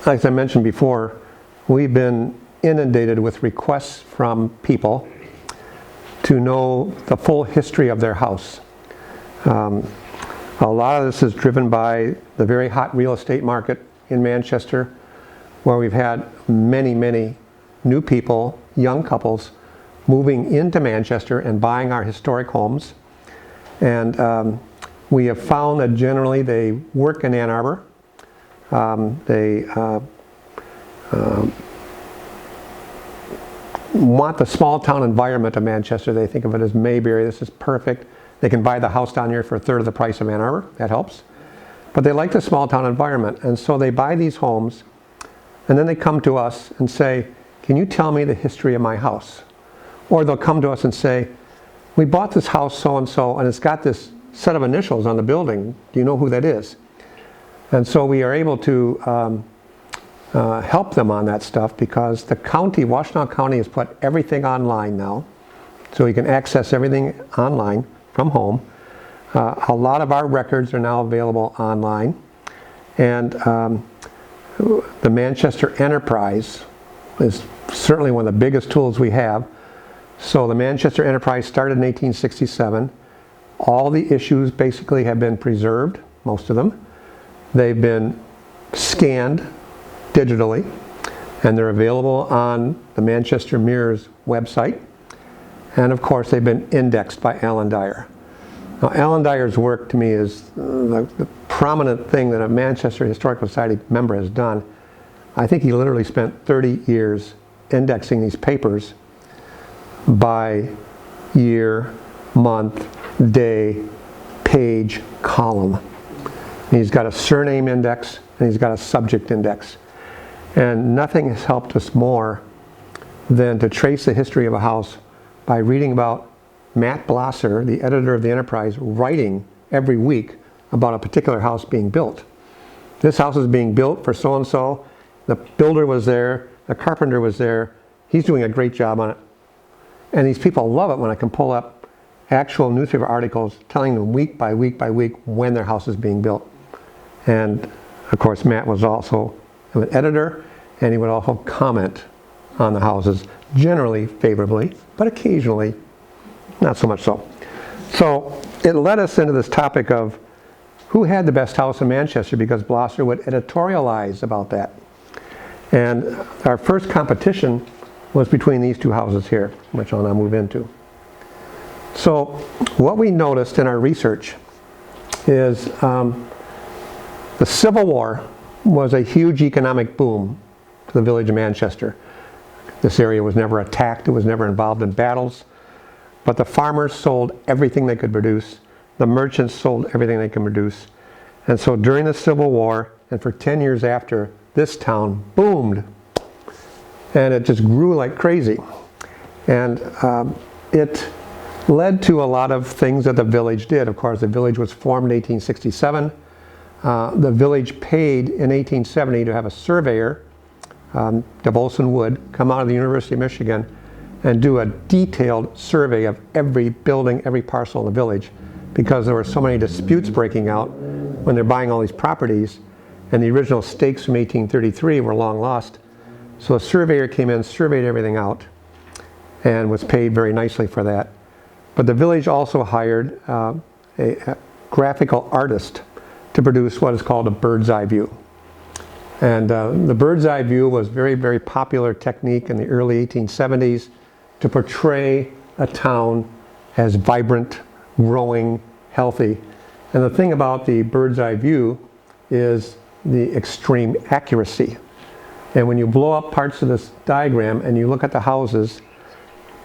as I mentioned before, we've been inundated with requests from people to know the full history of their house. A lot of this is driven by the very hot real estate market in Manchester, where we've had many, many new people, young couples, moving into Manchester and buying our historic homes. And we have found that generally they work in Ann Arbor. They want the small town environment of Manchester. They think of it as Mayberry. This is perfect. They can buy the house down here for a third of the price of Ann Arbor. That helps. But they like the small town environment. And so they buy these homes, and then they come to us and say, can you tell me the history of my house? Or they'll come to us and say, we bought this house so-and-so, and it's got this set of initials on the building. Do you know who that is? And so we are able to help them on that stuff, because the county, Washtenaw County, has put everything online now. So you can access everything online from home. A lot of our records are now available online. And the Manchester Enterprise is certainly one of the biggest tools we have. So the Manchester Enterprise started in 1867. All the issues basically have been preserved, most of them. They've been scanned digitally, and they're available on the Manchester Mirror's website. And of course, they've been indexed by Alan Dyer. Now, Alan Dyer's work to me is the prominent thing that a Manchester Historical Society member has done. I think he literally spent 30 years indexing these papers by year, month, day, page, column. And he's got a surname index, and he's got a subject index. And nothing has helped us more than to trace the history of a house by reading about Matt Blosser, the editor of the Enterprise, writing every week about a particular house being built. This house is being built for so-and-so. The builder was there. The carpenter was there. He's doing a great job on it. And these people love it when I can pull up actual newspaper articles telling them week by week by week when their house is being built. And of course, Matt was also an editor, and he would also comment on the houses, generally favorably, but occasionally not so much so. So it led us into this topic of who had the best house in Manchester, because Blosser would editorialize about that. And our first competition was between these two houses here, which I'll now move into. So what we noticed in our research is the Civil War was a huge economic boom to the village of Manchester. This area was never attacked, it was never involved in battles, but the farmers sold everything they could produce. The merchants sold everything they could produce. And so during the Civil War, and for 10 years after, this town boomed. And it just grew like crazy. And it led to a lot of things that the village did. Of course, the village was formed in 1867. The village paid in 1870 to have a surveyor, DeVolson Wood, come out of the University of Michigan and do a detailed survey of every building, every parcel in the village, because there were so many disputes breaking out when they're buying all these properties, and the original stakes from 1833 were long lost. So a surveyor came in, surveyed everything out, and was paid very nicely for that. But the village also hired a graphical artist to produce what is called a bird's eye view. And the bird's eye view was very, very popular technique in the early 1870s to portray a town as vibrant, growing, healthy. And the thing about the bird's eye view is the extreme accuracy. And when you blow up parts of this diagram and you look at the houses,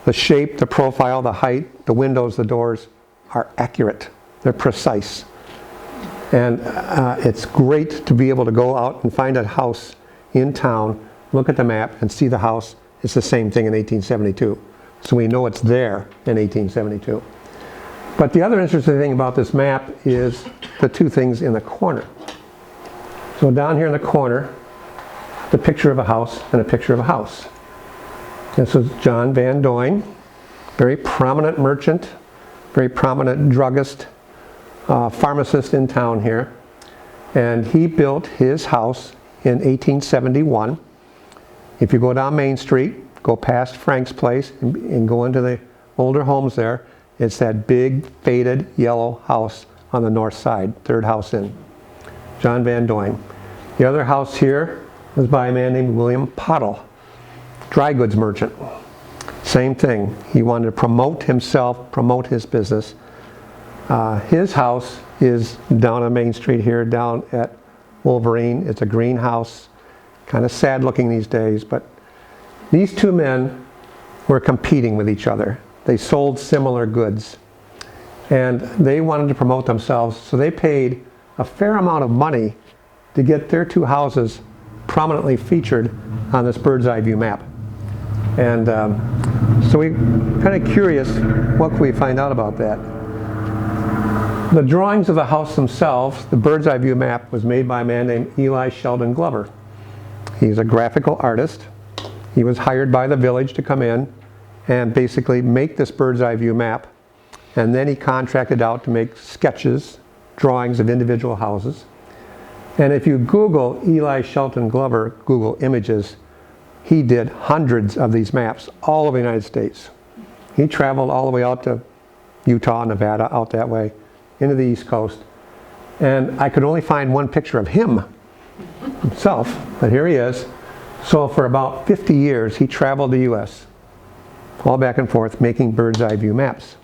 the shape, the profile, the height, the windows, the doors are accurate. They're precise. And it's great to be able to go out and find a house in town, look at the map, and see the house. It's the same thing in 1872. So we know it's there in 1872. But the other interesting thing about this map is the two things in the corner. So down here in the corner, the picture of a house and a picture of a house. This was John Van Doyne, very prominent merchant, very prominent druggist, pharmacist in town here. And he built his house in 1871. If you go down Main Street, go past Frank's place and go into the older homes there, it's that big faded yellow house on the north side, third house in. John Van Doyen. The other house here was by a man named William Pottle, dry goods merchant. Same thing. He wanted to promote himself, promote his business. His house is down on Main Street here, down at Wolverine. It's a greenhouse, kind of sad looking these days, but these two men were competing with each other. They sold similar goods, and they wanted to promote themselves, so they paid a fair amount of money to get their two houses prominently featured on this bird's eye view map. And so we kind of curious, what can we find out about that? The drawings of the house themselves, the bird's eye view map, was made by a man named Eli Sheldon Glover. He's a graphical artist. He was hired by the village to come in and basically make this bird's eye view map, and then he contracted out to make sketches, drawings of individual houses. And if you Google Eli Sheldon Glover, Google images, he did hundreds of these maps all over the United States. He traveled all the way out to Utah, Nevada, out that way, into the East Coast. And I could only find one picture of him himself, but here he is. So for about 50 years, he traveled the U.S., all back and forth, making bird's eye view maps.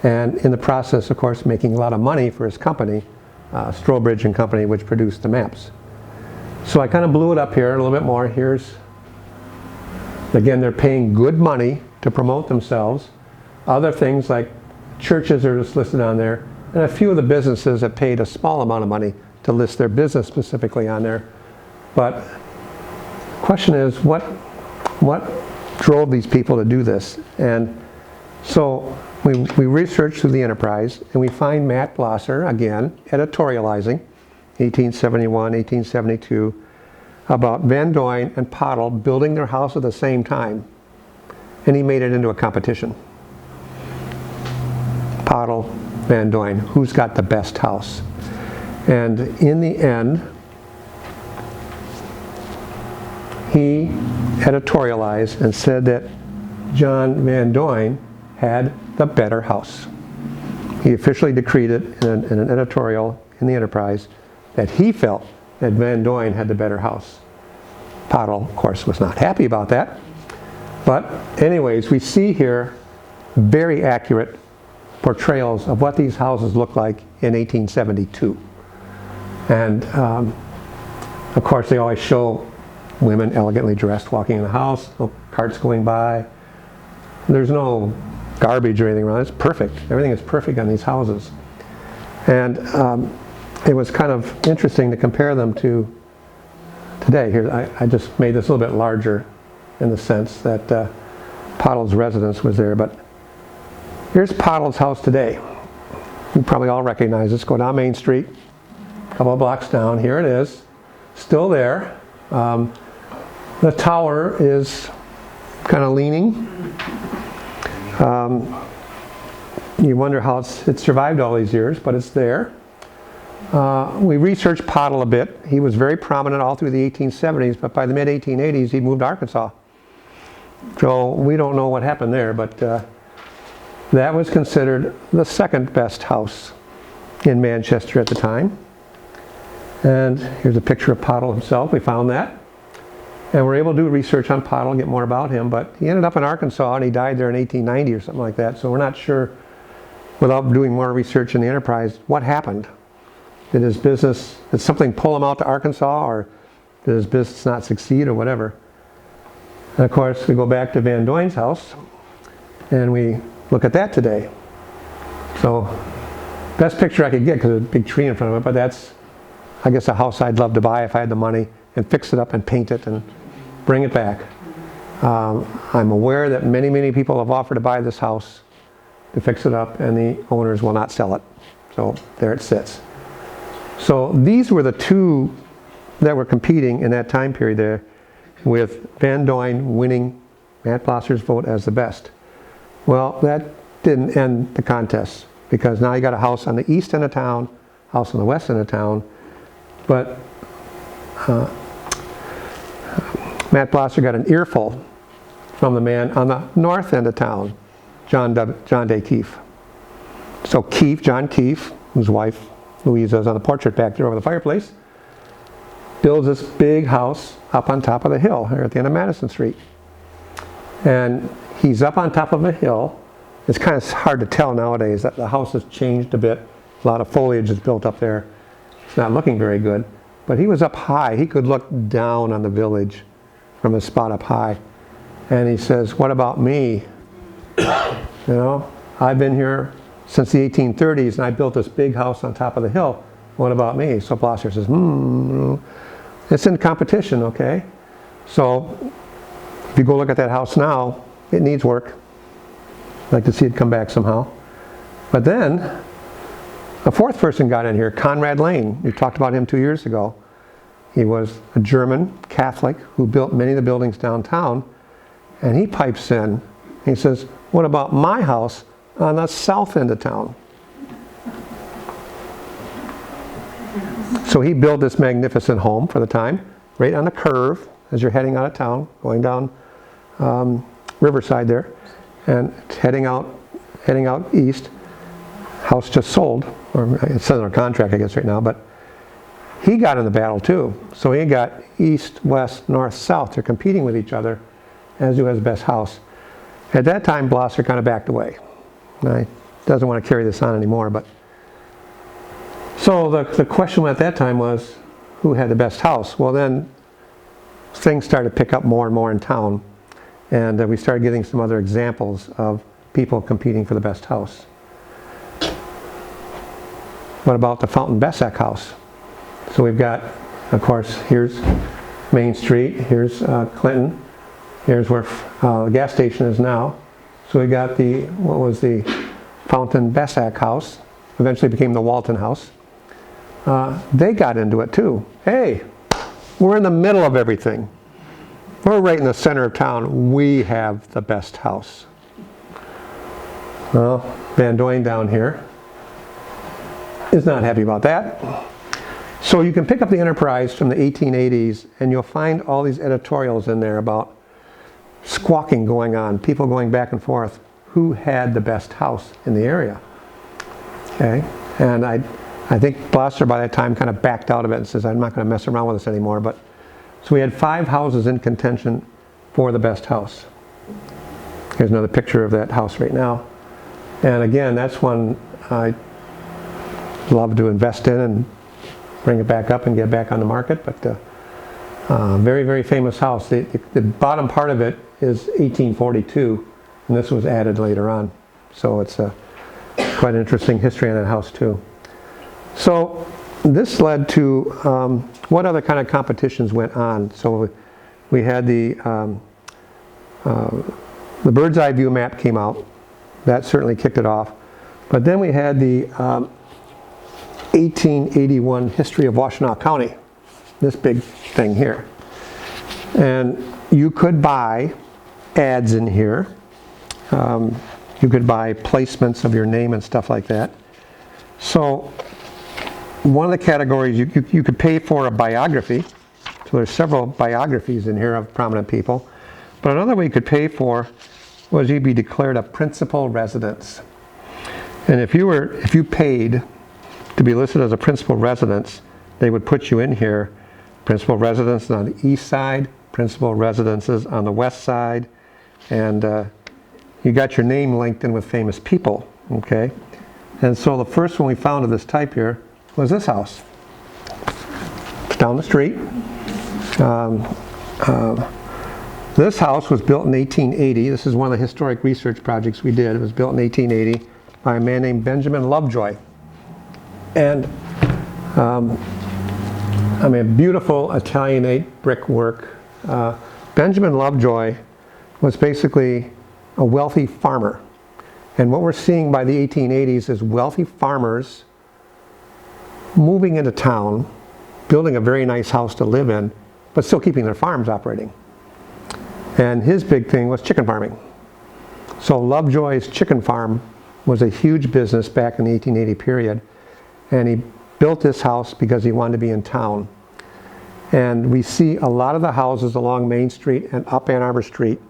And in the process, of course, making a lot of money for his company, Strobridge and Company, which produced the maps. So I kind of blew it up here a little bit more. Here's, again, they're paying good money to promote themselves. Other things like churches are just listed on there, and a few of the businesses have paid a small amount of money to list their business specifically on there. But the question is, what drove these people to do this? And so we researched through the enterprise, and we find Matt Blosser, again, editorializing, 1871, 1872, about Van Doyen and Pottle building their house at the same time. And he made it into a competition. Pottle, Van Doyen, who's got the best house? And in the end, he editorialized and said that John Van Doyen had the better house. He officially decreed it in an editorial in the enterprise that he felt that Van Doyen had the better house. Pottle, of course, was not happy about that. But anyways, we see here very accurate portrayals of what these houses look like in 1872. And of course, they always show women elegantly dressed walking in the house, no carts going by. There's no garbage or anything around. It's perfect. Everything is perfect on these houses. And it was kind of interesting to compare them to today. Here, I just made this a little bit larger in the sense that Pottle's residence was there. But here's Pottle's house today. You probably all recognize this. Go down Main Street, a couple of blocks down. Here it is, still there. The tower is kind of leaning. You wonder how it survived all these years, but it's there. We researched Pottle a bit. He was very prominent all through the 1870s, but by the mid-1880s, he moved to Arkansas. So we don't know what happened there, but that was considered the second best house in Manchester at the time. And here's a picture of Pottle himself. We found that. And we're able to do research on Pottle and get more about him, but he ended up in Arkansas and he died there in 1890 or something like that. So we're not sure, without doing more research in the enterprise, what happened. Did his business, did something pull him out to Arkansas, or did his business not succeed, or whatever? And of course, we go back to Van Doyen's house and we look at that today. So, best picture I could get because there's a big tree in front of it, but that's, I guess, a house I'd love to buy if I had the money, and fix it up and paint it and bring it back. I'm aware that many people have offered to buy this house to fix it up, and the owners will not sell it. So there it sits. So these were the two that were competing in that time period there, with Van Doyen winning Matt Blosser's vote as the best. Well, that didn't end the contest, because now you got a house on the east end of town, house on the west end of town, but Matt Blosser got an earful from the man on the north end of town, John Day Keefe. So John Keefe, whose wife Louisa is on the portrait back there over the fireplace, builds this big house up on top of the hill here at the end of Madison Street. And he's up on top of a hill. It's kind of hard to tell nowadays that the house has changed a bit. A lot of foliage is built up there. It's not looking very good. But he was up high. He could look down on the village from his spot up high. And he says, what about me? You know, I've been here since the 1830s and I built this big house on top of the hill. What about me? So Blosser says, it's in competition, okay? So if you go look at that house now, it needs work. I'd like to see it come back somehow. But then a fourth person got in here, Conrad Lane. We talked about him 2 years ago. He was a German Catholic who built many of the buildings downtown. And he pipes in. He says, what about my house on the south end of town? So he built this magnificent home for the time, right on the curve as you're heading out of town, going down Riverside there, and heading out east. House just sold, or it's under contract, I guess, right now, but he got in the battle too. So he got east, west, north, south. They're competing with each other as who has the best house. At that time, Blosser kind of backed away. He doesn't want to carry this on anymore, but so the question at that time was, who had the best house? Well, then things started to pick up more and more in town, and we started getting some other examples of people competing for the best house. What about the Fountain Besseck house? So we've got, of course, here's Main Street, here's Clinton, here's where the gas station is now. So we got what was the Fountain Besseck house, eventually became the Walton house. They got into it too. Hey, we're in the middle of everything. We're right in the center of town. We have the best house. Well, Van Doyen down here is not happy about that. So you can pick up the Enterprise from the 1880s and you'll find all these editorials in there about squawking going on, people going back and forth, who had the best house in the area. Okay, and I think Blosser by that time kind of backed out of it and says, I'm not going to mess around with this anymore. But so we had 5 houses in contention for the best house. Here's another picture of that house right now. And again, that's one I love to invest in and bring it back up and get back on the market. But very, very famous house. The bottom part of it is 1842, and this was added later on. So it's quite an interesting history on that house too. So this led to what other kind of competitions went on. So we had the bird's eye view map came out. That certainly kicked it off. But then we had the 1881 history of Washtenaw County, this big thing here. And you could buy ads in here. You could buy placements of your name and stuff like that. So one of the categories, you could pay for a biography. So there's several biographies in here of prominent people. But another way you could pay for was you'd be declared a principal residence. And if you paid to be listed as a principal residence, they would put you in here, principal residence on the east side, principal residences on the west side, and you got your name linked in with famous people, okay? And so the first one we found of this type here was this house. It's down the street. This house was built in 1880. This is one of the historic research projects we did. It was built in 1880 by a man named Benjamin Lovejoy. And I mean, beautiful Italianate brickwork. Benjamin Lovejoy was basically a wealthy farmer. And what we're seeing by the 1880s is wealthy farmers moving into town, building a very nice house to live in, but still keeping their farms operating. And his big thing was chicken farming. So Lovejoy's chicken farm was a huge business back in the 1880 period. And he built this house because he wanted to be in town. And we see a lot of the houses along Main Street and up Ann Arbor Street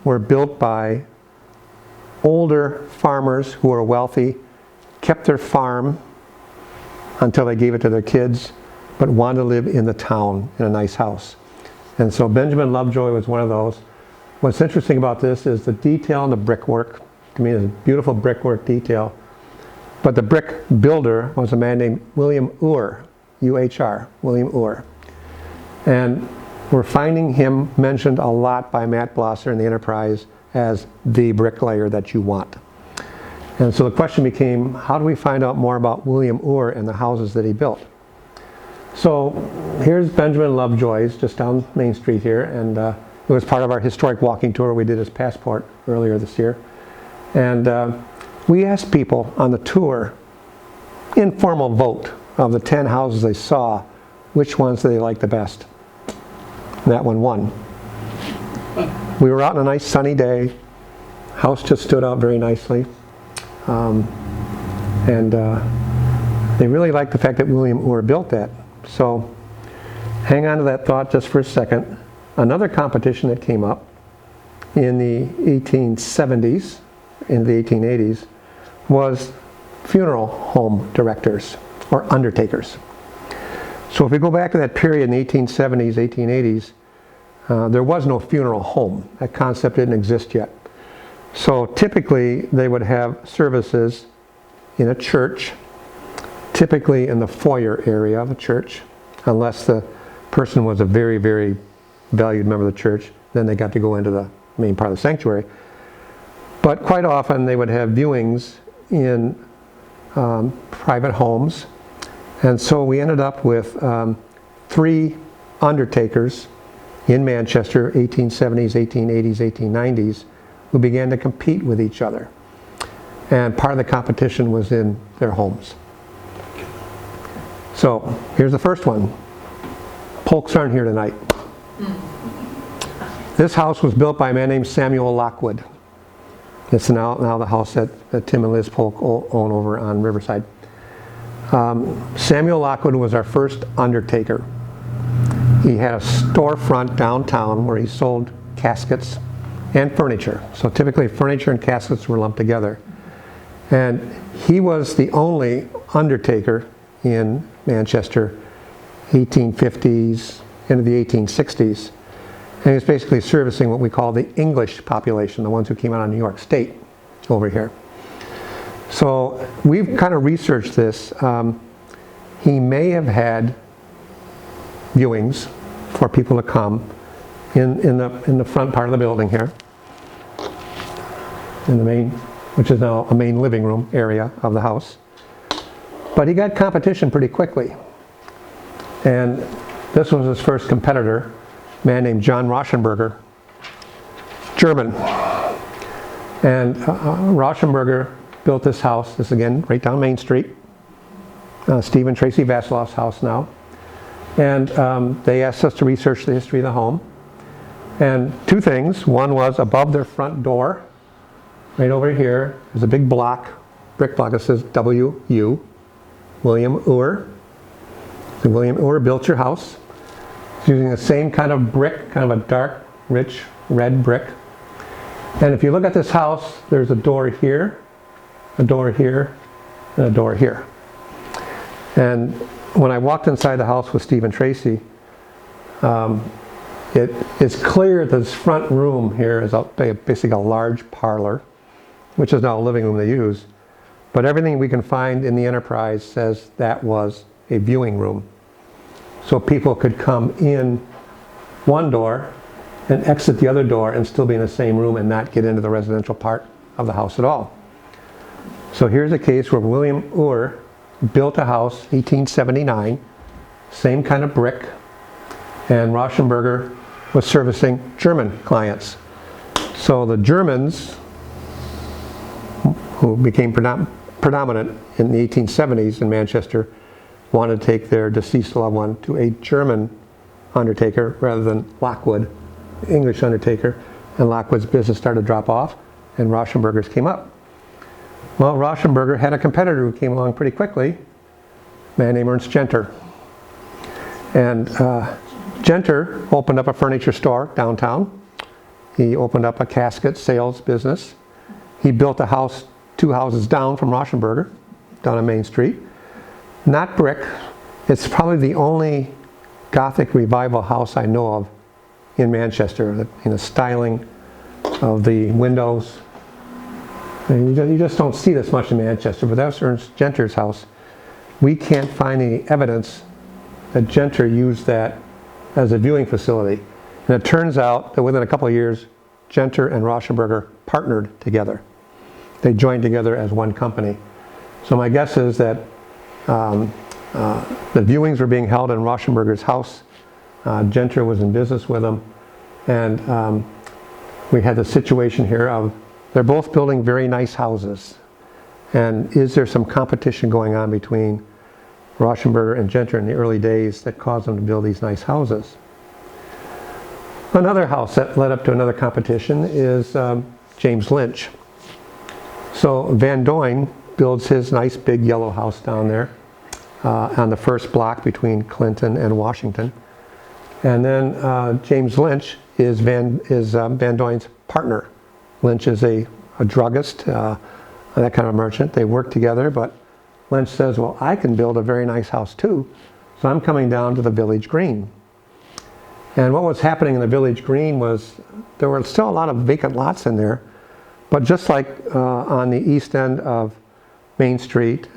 were built by older farmers who were wealthy, kept their farm until they gave it to their kids, but wanted to live in the town in a nice house. And so Benjamin Lovejoy was one of those. What's interesting about this is the detail in the brickwork. To me, it's beautiful brickwork detail. But the brick builder was a man named William Uhr, U-H-R, William Uhr. And we're finding him mentioned a lot by Matt Blosser in the Enterprise as the bricklayer that you want. And so the question became, how do we find out more about William Uhr and the houses that he built? So here's Benjamin Lovejoy's, just down Main Street here, and it was part of our historic walking tour we did as Passport earlier this year. And we asked people on the tour, informal vote of the 10 houses they saw, which ones do they like the best. And that one won. We were out on a nice sunny day. House just stood out very nicely. They really liked the fact that William Uhr built that. So hang on to that thought just for a second. Another competition that came up in the 1870s, in the 1880s, was funeral home directors or undertakers. So if we go back to that period in the 1870s, 1880s, there was no funeral home. That concept didn't exist yet. So typically they would have services in a church, typically in the foyer area of the church, unless the person was a very, very valued member of the church, then they got to go into the main part of the sanctuary. But quite often they would have viewings in private homes. And so we ended up with 3 undertakers in Manchester, 1870s, 1880s, 1890s, who began to compete with each other. And part of the competition was in their homes. So here's the first one. Polks aren't here tonight. This house was built by a man named Samuel Lockwood. It's now the house that Tim and Liz Polk own over on Riverside. Samuel Lockwood was our first undertaker. He had a storefront downtown where he sold caskets and furniture. So typically furniture and caskets were lumped together. And he was the only undertaker in Manchester, 1850s into the 1860s. And he was basically servicing what we call the English population, the ones who came out of New York State over here. So we've kind of researched this. He may have had viewings for people to come in the front part of the building here, in the main, which is now a main living room area of the house. But he got competition pretty quickly. And this was his first competitor, a man named John Rauschenberger, German. And Rauschenberger built this house, this again, right down Main Street. Steve and Tracy Vasiloff's house now. And they asked us to research the history of the home. And 2 things. One was above their front door, right over here, there's a big block, brick block that says W.U. William Uhr. So William Uhr built your house. He's using the same kind of brick, kind of a dark, rich red brick. And if you look at this house, there's a door here, a door here, and a door here. And when I walked inside the house with Steve and Tracy, it's clear that this front room here is basically a large parlor, which is now a living room they use. But everything we can find in the Enterprise says that was a viewing room. So people could come in one door and exit the other door and still be in the same room and not get into the residential part of the house at all. So here's a case where William Uhr built a house, 1879, same kind of brick, and Rauschenberger was servicing German clients. So the Germans, who became predominant in the 1870s in Manchester, wanted to take their deceased loved one to a German undertaker rather than Lockwood, English undertaker, and Lockwood's business started to drop off, and Rauschenberger's came up. Well, Rauschenberger had a competitor who came along pretty quickly, a man named Ernst Genter. And Genter opened up a furniture store downtown. He opened up a casket sales business. He built a house 2 houses down from Rauschenberger, down on Main Street. Not brick. It's probably the only Gothic revival house I know of in Manchester. The styling of the windows. And you just don't see this much in Manchester, but that's Ernst Genter's house. We can't find any evidence that Genter used that as a viewing facility. And it turns out that within a couple of years, Genter and Rauschenberger partnered together. They joined together as one company. So my guess is that the viewings were being held in Rauschenberger's house. Genter was in business with them. And we had the situation here of they're both building very nice houses. And is there some competition going on between Rauschenberger and Genter in the early days that caused them to build these nice houses? Another house that led up to another competition is James Lynch. So Van Doyne builds his nice big yellow house down there on the first block between Clinton and Washington. And then James Lynch is Van Doyne's partner. Lynch is a druggist, that kind of merchant. They work together, but Lynch says, well, I can build a very nice house too, so I'm coming down to the Village Green. And what was happening in the Village Green was there were still a lot of vacant lots in there, but just like on the east end of Main Street,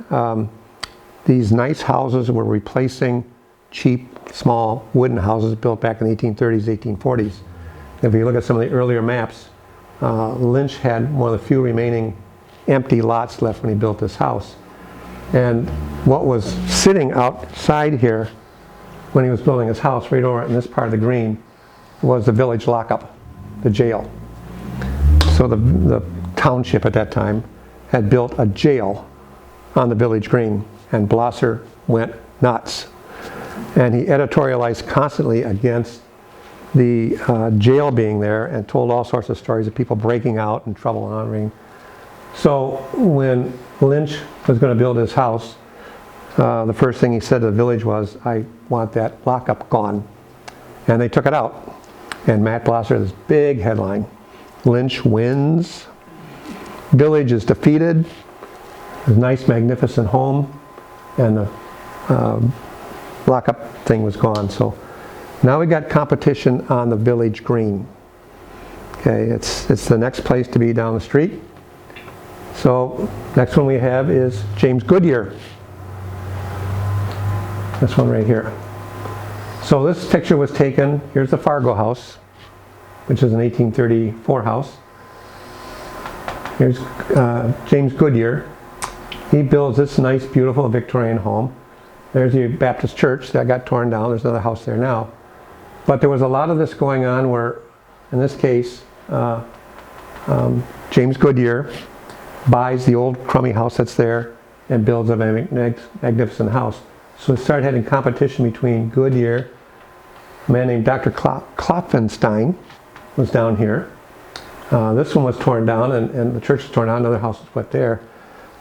these nice houses were replacing cheap, small wooden houses built back in the 1830s, 1840s. If you look at some of the earlier maps, Lynch had one of the few remaining empty lots left when he built this house. And what was sitting outside here when he was building his house, right over in this part of the green, was the village lockup, the jail. So the township at that time had built a jail on the Village Green, and Blosser went nuts. And he editorialized constantly against the jail being there and told all sorts of stories of people breaking out and trouble and honoring. So when Lynch was going to build his house, the first thing he said to the village was, I want that lockup gone. And they took it out. And Matt Blosser had this big headline, Lynch wins, village is defeated, a nice magnificent home, and the lockup thing was gone. So now we got competition on the Village Green. Okay, it's the next place to be down the street. So next one we have is James Goodyear. This one right here. So this picture was taken, here's the Fargo house, which is an 1834 house. Here's James Goodyear. He builds this nice, beautiful Victorian home. There's the Baptist church that got torn down. There's another house there now. But there was a lot of this going on where, in this case, James Goodyear buys the old crummy house that's there and builds a magnificent house. So we started having competition between Goodyear, a man named Dr. Klopfenstein was down here. This one was torn down and the church was torn down, another house was put there.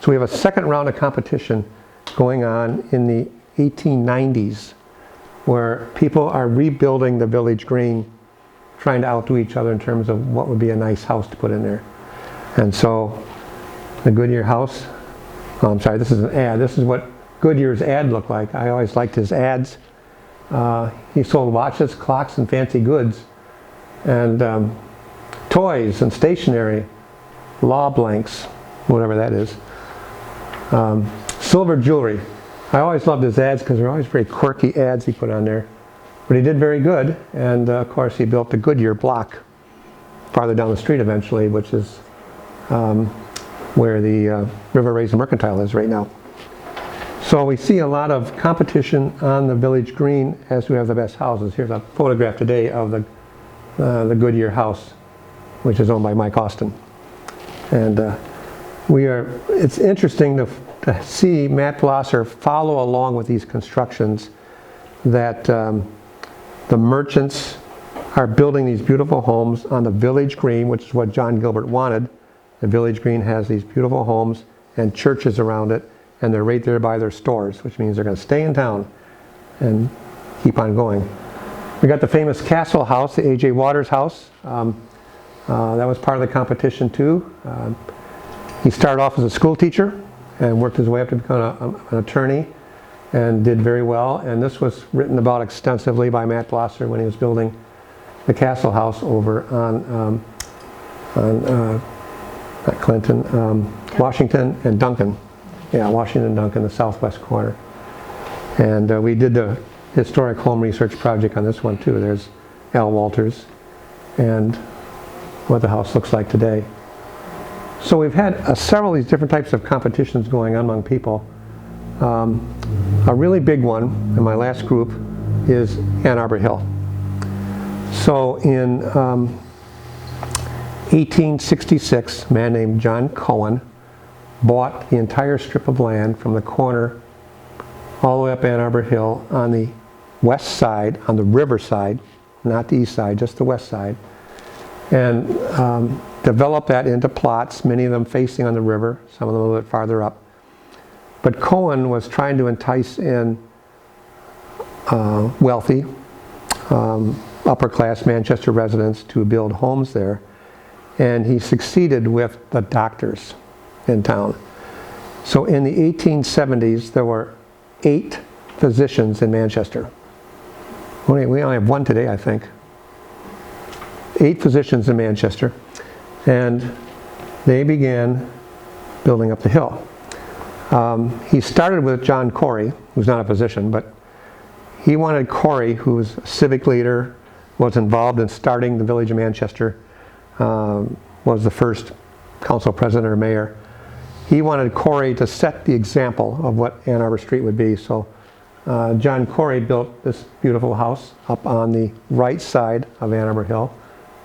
So we have a second round of competition going on in the 1890s where people are rebuilding the Village Green, trying to outdo each other in terms of what would be a nice house to put in there. And so the Goodyear house, oh, I'm sorry, this is an ad. This is what Goodyear's ad looked like. I always liked his ads. He sold watches, clocks, and fancy goods, and toys and stationery, law blanks, whatever that is. Silver jewelry. I always loved his ads because they're always very quirky ads he put on there. But he did very good, and of course he built the Goodyear block farther down the street eventually, which is where the River Raisin Mercantile is right now. So we see a lot of competition on the Village Green as we have the best houses. Here's a photograph today of the Goodyear house, which is owned by Mike Austin. And it's interesting to see Matt Blosser follow along with these constructions that the merchants are building these beautiful homes on the Village Green, which is what John Gilbert wanted. The Village Green has these beautiful homes and churches around it, and they're right there by their stores, which means they're going to stay in town and keep on going. We got the famous Castle house, the A.J. Waters house. That was part of the competition too. He started off as a school teacher and worked his way up to become an attorney and did very well. And this was written about extensively by Matt Blosser when he was building the Castle house over on not Clinton, Washington and Duncan. Yeah, Washington and Duncan, the southwest corner. And we did the historic home research project on this one too. There's Al Walters and what the house looks like today. So we've had several of these different types of competitions going on among people. A really big one in my last group is Ann Arbor Hill. So in 1866, a man named John Cohen bought the entire strip of land from the corner all the way up Ann Arbor Hill on the west side, on the river side, not the east side, just the west side, and developed that into plots, many of them facing on the river, some of them a little bit farther up. But Cohen was trying to entice in wealthy, upper-class Manchester residents to build homes there, and he succeeded with the doctors in town. So in the 1870s, there were 8 physicians in Manchester. We only have one today, I think. 8 physicians in Manchester, and they began building up the hill. He started with John Corey, who's not a physician, but he wanted Corey, who was a civic leader, was involved in starting the village of Manchester, was the first council president or mayor. He wanted Corey to set the example of what Ann Arbor Street would be. So John Corey built this beautiful house up on the right side of Ann Arbor Hill,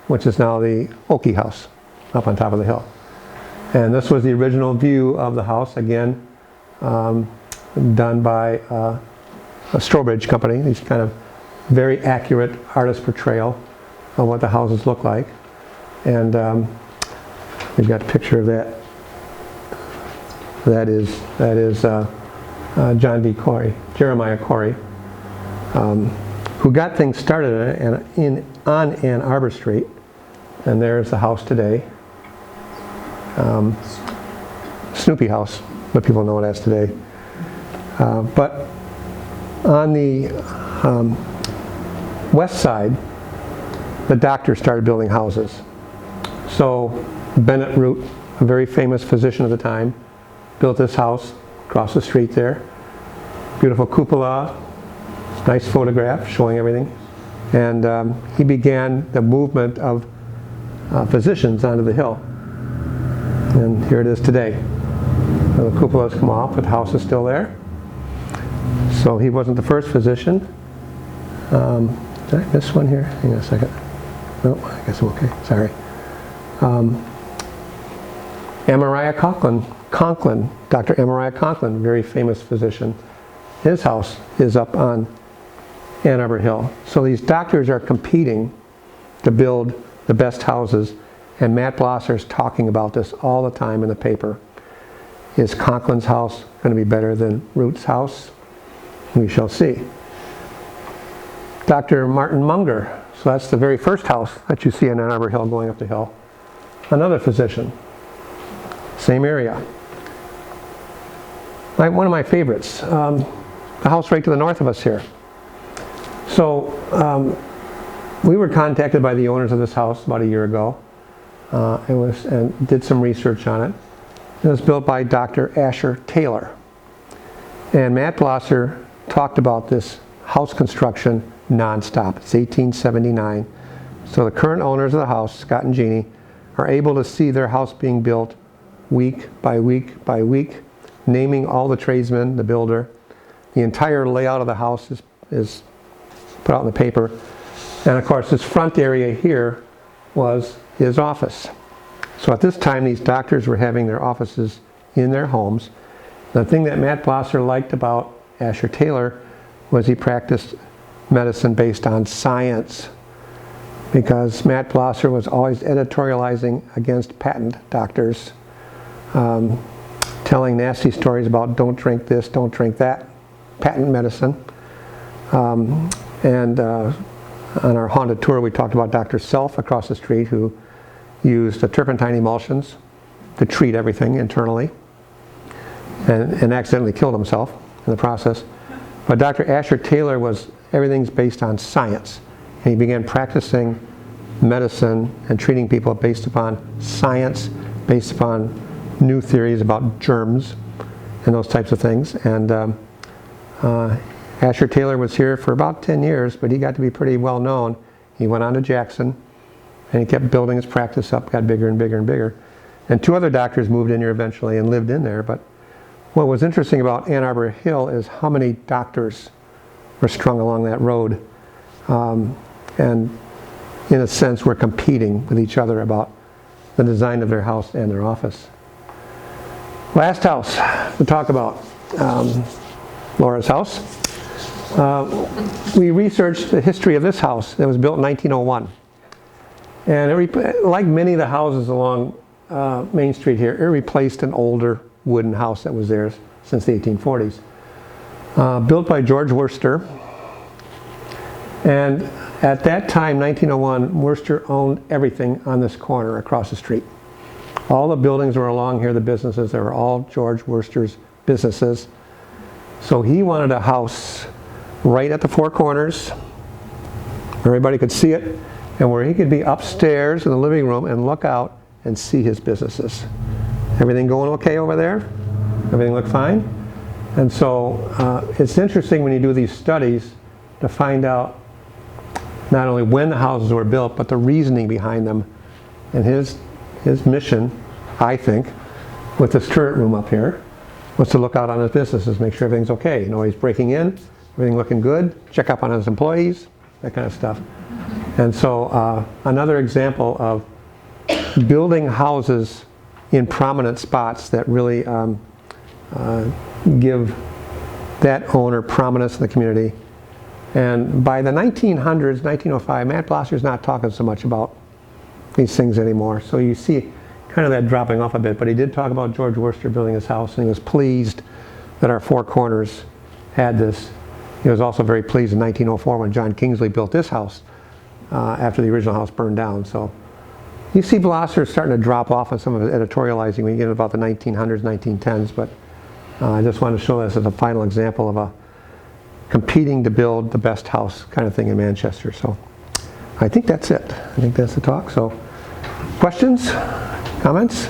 which is now the Oakey House up on top of the hill. And this was the original view of the house, again, done by a Strobridge company. These kind of very accurate artist portrayal of what the houses look like. And we've got a picture of that. That is John B. Corey, Jeremiah Corey, who got things started on Ann Arbor Street. And there's the house today. Snoopy House, what people know it as today. But on the west side, the doctors started building houses. So Bennett Root, a very famous physician of the time, built this house across the street there. Beautiful cupola, nice photograph showing everything. And he began the movement of physicians onto the hill. And here it is today. So the cupolas come off, but the house is still there. So he wasn't the first physician. Did I miss one here? Hang on a second. No, I guess I'm okay. Sorry. Amariah Conklin, Dr. Amariah Conklin, very famous physician. His house is up on Ann Arbor Hill. So these doctors are competing to build the best houses, and Matt Blosser is talking about this all the time in the paper. Is Conklin's house going to be better than Root's house? We shall see. Dr. Martin Munger, so that's the very first house that you see in Ann Arbor Hill going up the hill. Another physician, same area. One of my favorites, the house right to the north of us here. So we were contacted by the owners of this house about a year ago and did some research on it. It was built by Dr. Asher Taylor. And Matt Blosser talked about this house construction nonstop. It's 1879. So the current owners of the house, Scott and Jeannie, are able to see their house being built week by week by week, naming all the tradesmen, the builder. The entire layout of the house is put out in the paper. And of course, this front area here was his office. So at this time, these doctors were having their offices in their homes. The thing that Matt Blosser liked about Asher Taylor was he practiced medicine based on science, because Matt Blosser was always editorializing against patent doctors, telling nasty stories about don't drink this, don't drink that, patent medicine. And On our haunted tour, we talked about Dr. Self across the street, who used the turpentine emulsions to treat everything internally and accidentally killed himself in the process. But Dr. Asher Taylor everything's based on science. And he began practicing medicine and treating people based upon science, based upon new theories about germs and those types of things. And Asher Taylor was here for about 10 years, but he got to be pretty well known. He went on to Jackson, and he kept building his practice up, got bigger and bigger and bigger. And 2 other doctors moved in here eventually and lived in there. But what was interesting about Ann Arbor Hill is how many doctors were strung along that road. And in a sense, were competing with each other about the design of their house and their office. Last house to talk about, Laura's house. We researched the history of this house. It was built in 1901. And like many of the houses along Main Street here, it replaced an older wooden house that was there since the 1840s. Built by George Worcester. And at that time, 1901, Worcester owned everything on this corner across the street. All the buildings were along here, the businesses, they were all George Worcester's businesses. So he wanted a house right at the 4 corners, where everybody could see it, and where he could be upstairs in the living room and look out and see his businesses. Everything going okay over there? Everything look fine? And so it's interesting when you do these studies to find out not only when the houses were built, but the reasoning behind them. And his mission, I think, with this turret room up here, was to look out on his businesses, make sure everything's okay. You know, he's breaking in, everything looking good, check up on his employees, that kind of stuff. And so another example of building houses in prominent spots that really give that owner prominence in the community. And by the 1900s, 1905, Matt Blosser's not talking so much about these things anymore. So you see kind of that dropping off a bit. But he did talk about George Worcester building his house, and he was pleased that our 4 corners had this. He was also very pleased in 1904 when John Kingsley built this house after the original house burned down. So you see Blosser starting to drop off on some of his editorializing when you get into about the 1900s, 1910s. But I just wanted to show this as a final example of a competing to build the best house kind of thing in Manchester. So I think that's it. I think that's the talk. So questions, comments?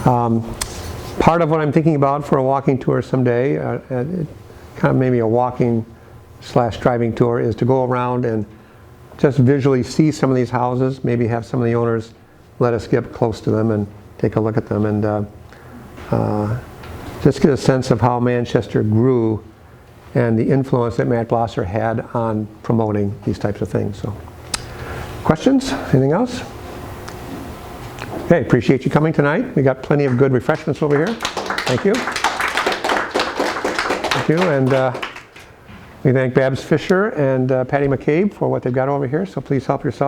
Part of what I'm thinking about for a walking tour someday, kind of maybe a walking / driving tour, is to go around and just visually see some of these houses, maybe have some of the owners let us get close to them and take a look at them, and just get a sense of how Manchester grew and the influence that Matt Blosser had on promoting these types of things. So, questions? Anything else? Okay, appreciate you coming tonight. We got plenty of good refreshments over here. Thank you. Thank you, and we thank Babs Fisher and Patty McCabe for what they've got over here, so please help yourself.